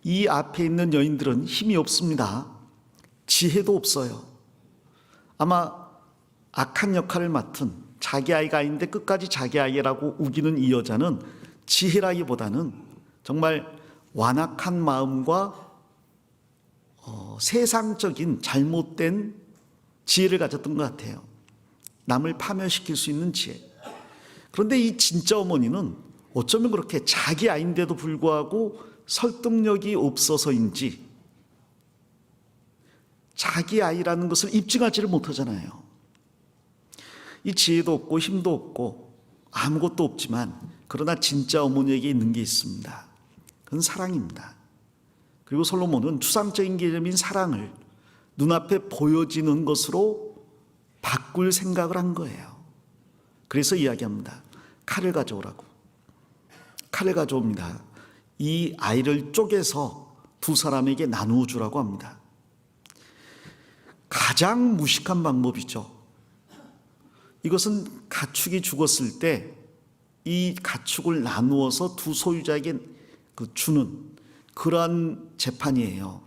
이 앞에 있는 여인들은 힘이 없습니다. 지혜도 없어요. 아마 악한 역할을 맡은 자기 아이가 아닌데 끝까지 자기 아이라고 우기는 이 여자는 지혜라기보다는 정말 완악한 마음과 세상적인 잘못된 지혜를 가졌던 것 같아요. 남을 파멸시킬 수 있는 지혜. 그런데 이 진짜 어머니는 어쩌면 그렇게 자기 아이인데도 불구하고 설득력이 없어서인지 자기 아이라는 것을 입증하지를 못하잖아요. 이 지혜도 없고 힘도 없고 아무것도 없지만 그러나 진짜 어머니에게 있는 게 있습니다. 그건 사랑입니다. 그리고 솔로몬은 추상적인 개념인 사랑을 눈앞에 보여지는 것으로 바꿀 생각을 한 거예요. 그래서 이야기합니다. 칼을 가져오라고. 칼을 가져옵니다. 이 아이를 쪼개서 두 사람에게 나누어 주라고 합니다. 가장 무식한 방법이죠. 이것은 가축이 죽었을 때 이 가축을 나누어서 두 소유자에게 주는 그러한 재판이에요.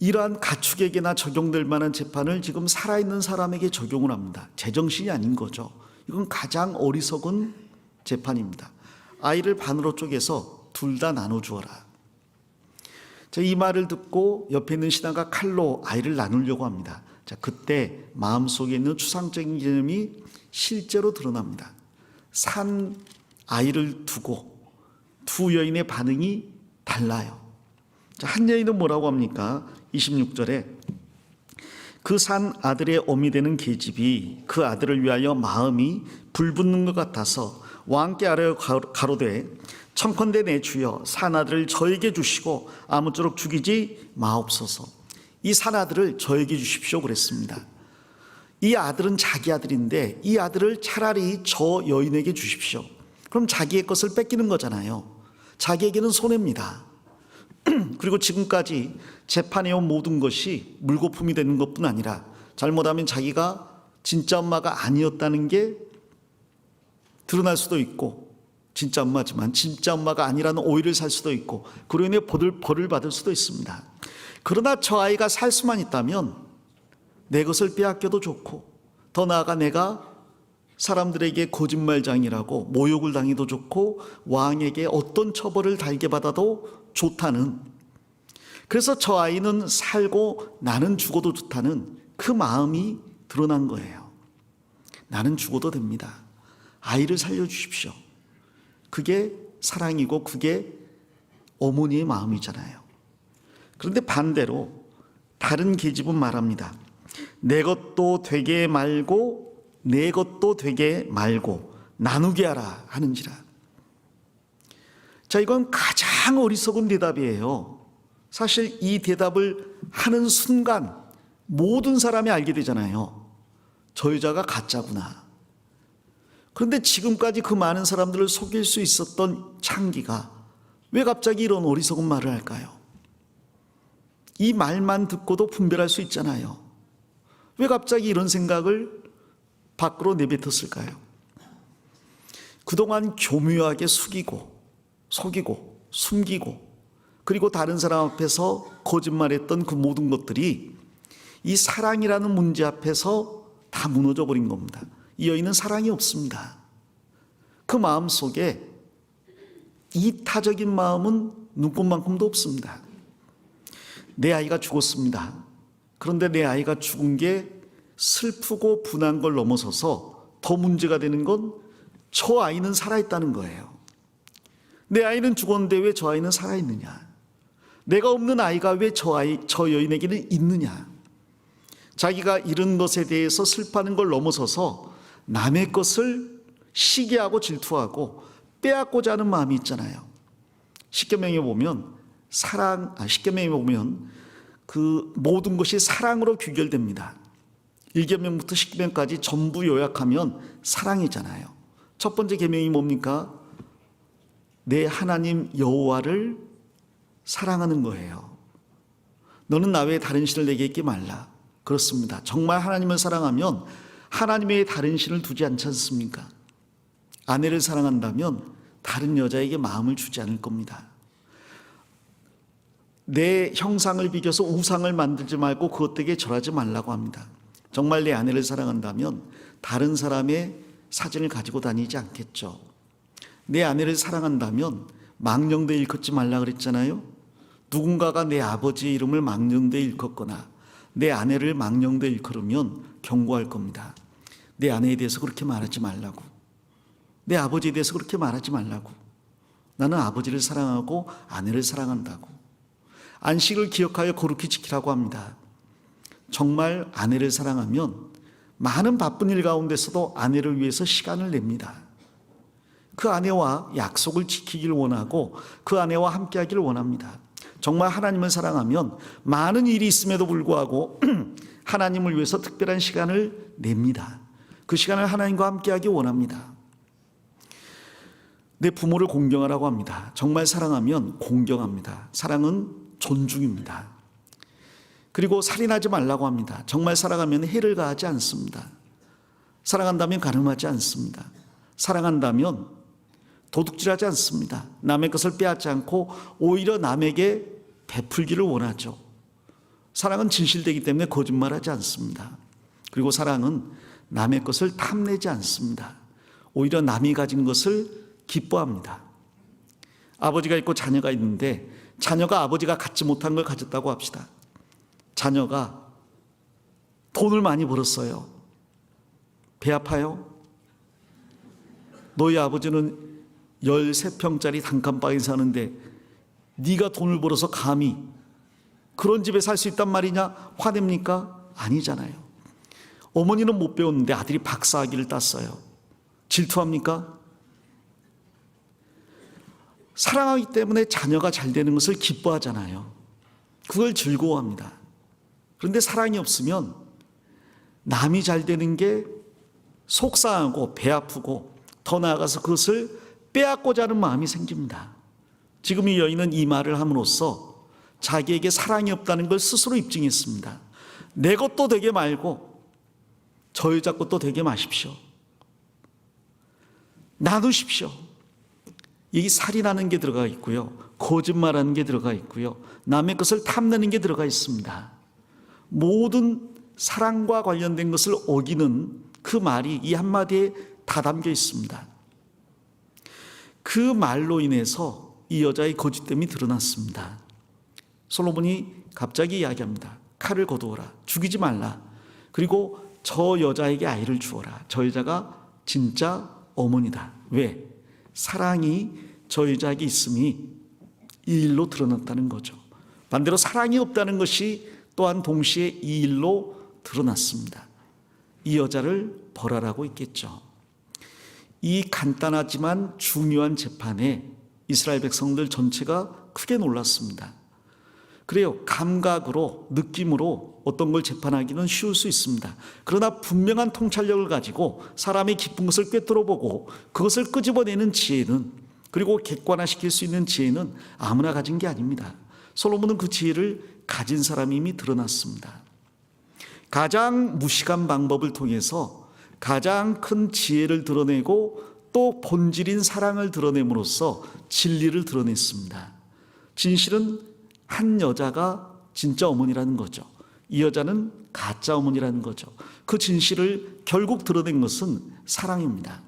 이러한 가축에게나 적용될 만한 재판을 지금 살아있는 사람에게 적용을 합니다. 제정신이 아닌 거죠. 이건 가장 어리석은 재판입니다. 아이를 반으로 쪼개서 둘 다 나눠주어라. 이 말을 듣고 옆에 있는 신하가 칼로 아이를 나누려고 합니다. 그때 마음속에 있는 추상적인 개념이 실제로 드러납니다. 산 아이를 두고 두 여인의 반응이 달라요. 한 여인은 뭐라고 합니까? 26절에 그 산 아들의 어미 되는 계집이 그 아들을 위하여 마음이 불붙는 것 같아서 왕께 아뢰어 가로되 청컨대 내 주여 산 아들을 저에게 주시고 아무쪼록 죽이지 마옵소서. 이 산 아들을 저에게 주십시오 그랬습니다. 이 아들은 자기 아들인데 이 아들을 차라리 저 여인에게 주십시오. 그럼 자기의 것을 뺏기는 거잖아요. 자기에게는 손해입니다. 그리고 지금까지 재판해온 모든 것이 물거품이 되는 것뿐 아니라 잘못하면 자기가 진짜 엄마가 아니었다는 게 드러날 수도 있고 진짜 엄마지만 진짜 엄마가 아니라는 오해를 살 수도 있고 그로 인해 벌을 받을 수도 있습니다. 그러나 저 아이가 살 수만 있다면 내 것을 빼앗겨도 좋고 더 나아가 내가 사람들에게 거짓말장이라고 모욕을 당해도 좋고 왕에게 어떤 처벌을 달게 받아도 좋다는, 그래서 저 아이는 살고 나는 죽어도 좋다는 그 마음이 드러난 거예요. 나는 죽어도 됩니다. 아이를 살려주십시오. 그게 사랑이고 그게 어머니의 마음이잖아요. 그런데 반대로 다른 계집은 말합니다. 내 것도 되게 말고 내 것도 되게 말고 나누게 하라 하는지라. 자, 이건 가장 어리석은 대답이에요. 사실 이 대답을 하는 순간 모든 사람이 알게 되잖아요. 저 여자가 가짜구나. 그런데 지금까지 그 많은 사람들을 속일 수 있었던 창기가 왜 갑자기 이런 어리석은 말을 할까요? 이 말만 듣고도 분별할 수 있잖아요. 왜 갑자기 이런 생각을 밖으로 내뱉었을까요? 그동안 교묘하게 속이고 숨기고 그리고 다른 사람 앞에서 거짓말했던 그 모든 것들이 이 사랑이라는 문제 앞에서 다 무너져 버린 겁니다. 이 여인은 사랑이 없습니다. 그 마음 속에 이타적인 마음은 눈꽃만큼도 없습니다. 내 아이가 죽었습니다. 그런데 내 아이가 죽은 게 슬프고 분한 걸 넘어서서 더 문제가 되는 건 저 아이는 살아있다는 거예요. 내 아이는 죽었는데 왜 저 아이는 살아있느냐? 내가 없는 아이가 왜 저 여인에게는 있느냐? 자기가 잃은 것에 대해서 슬퍼하는 걸 넘어서서 남의 것을 시기하고 질투하고 빼앗고자 하는 마음이 있잖아요. 십계명에 보면 십계명에 보면 그 모든 것이 사랑으로 귀결됩니다. 1계명부터 10계명까지 전부 요약하면 사랑이잖아요. 첫 번째 계명이 뭡니까? 내 하나님 여호와를 사랑하는 거예요. 너는 나 외에 다른 신을 내게 있지 말라. 그렇습니다. 정말 하나님을 사랑하면 하나님 외에 다른 신을 두지 않지 않습니까? 아내를 사랑한다면 다른 여자에게 마음을 주지 않을 겁니다. 내 형상을 비교해서 우상을 만들지 말고 그것 되게 절하지 말라고 합니다. 정말 내 아내를 사랑한다면 다른 사람의 사진을 가지고 다니지 않겠죠. 내 아내를 사랑한다면 망령되이 일컫지 말라 그랬잖아요. 누군가가 내 아버지의 이름을 망령되이 일컫거나 내 아내를 망령되이 일컬으면 경고할 겁니다. 내 아내에 대해서 그렇게 말하지 말라고, 내 아버지에 대해서 그렇게 말하지 말라고. 나는 아버지를 사랑하고 아내를 사랑한다고. 안식을 기억하여 거룩히 지키라고 합니다. 정말 아내를 사랑하면 많은 바쁜 일 가운데서도 아내를 위해서 시간을 냅니다. 그 아내와 약속을 지키기를 원하고 그 아내와 함께하기를 원합니다. 정말 하나님을 사랑하면 많은 일이 있음에도 불구하고 하나님을 위해서 특별한 시간을 냅니다. 그 시간을 하나님과 함께하기 원합니다. 내 부모를 공경하라고 합니다. 정말 사랑하면 공경합니다. 사랑은 존중입니다. 그리고 살인하지 말라고 합니다. 정말 사랑하면 해를 가하지 않습니다. 사랑한다면 가늠하지 않습니다. 사랑한다면 도둑질하지 않습니다. 남의 것을 빼앗지 않고 오히려 남에게 베풀기를 원하죠. 사랑은 진실되기 때문에 거짓말하지 않습니다. 그리고 사랑은 남의 것을 탐내지 않습니다. 오히려 남이 가진 것을 기뻐합니다. 아버지가 있고 자녀가 있는데 자녀가 아버지가 갖지 못한 걸 가졌다고 합시다. 자녀가 돈을 많이 벌었어요. 배 아파요? 너희 아버지는 13평짜리 단칸방에 사는데 네가 돈을 벌어서 감히 그런 집에 살 수 있단 말이냐? 화냅니까? 아니잖아요. 어머니는 못 배웠는데 아들이 박사학위를 땄어요. 질투합니까? 사랑하기 때문에 자녀가 잘 되는 것을 기뻐하잖아요. 그걸 즐거워합니다. 그런데 사랑이 없으면 남이 잘 되는 게 속상하고 배 아프고 더 나아가서 그것을 빼앗고자 하는 마음이 생깁니다. 지금 이 여인은 이 말을 함으로써 자기에게 사랑이 없다는 걸 스스로 입증했습니다. 내 것도 되게 말고 저 여자 것도 되게 마십시오. 나누십시오. 이 살인하는 게 들어가 있고요, 거짓말하는 게 들어가 있고요, 남의 것을 탐내는 게 들어가 있습니다. 모든 사랑과 관련된 것을 어기는 그 말이 이 한마디에 다 담겨 있습니다. 그 말로 인해서 이 여자의 거짓됨이 드러났습니다. 솔로몬이 갑자기 이야기합니다. 칼을 거두어라, 죽이지 말라, 그리고 저 여자에게 아이를 주어라. 저 여자가 진짜 어머니다. 왜? 사랑이 저 여자에게 있음이 이 일로 드러났다는 거죠. 반대로 사랑이 없다는 것이 또한 동시에 이 일로 드러났습니다. 이 여자를 벌하라고 했겠죠. 이 간단하지만 중요한 재판에 이스라엘 백성들 전체가 크게 놀랐습니다. 그래요. 감각으로, 느낌으로 어떤 걸 재판하기는 쉬울 수 있습니다. 그러나 분명한 통찰력을 가지고 사람의 깊은 것을 꿰뚫어보고 그것을 끄집어내는 지혜는, 그리고 객관화시킬 수 있는 지혜는 아무나 가진 게 아닙니다. 솔로몬은 그 지혜를 가진 사람이 이미 드러났습니다. 가장 무식한 방법을 통해서 가장 큰 지혜를 드러내고 또 본질인 사랑을 드러냄으로써 진리를 드러냈습니다. 진실은 한 여자가 진짜 어머니라는 거죠. 이 여자는 가짜 어머니라는 거죠. 그 진실을 결국 드러낸 것은 사랑입니다.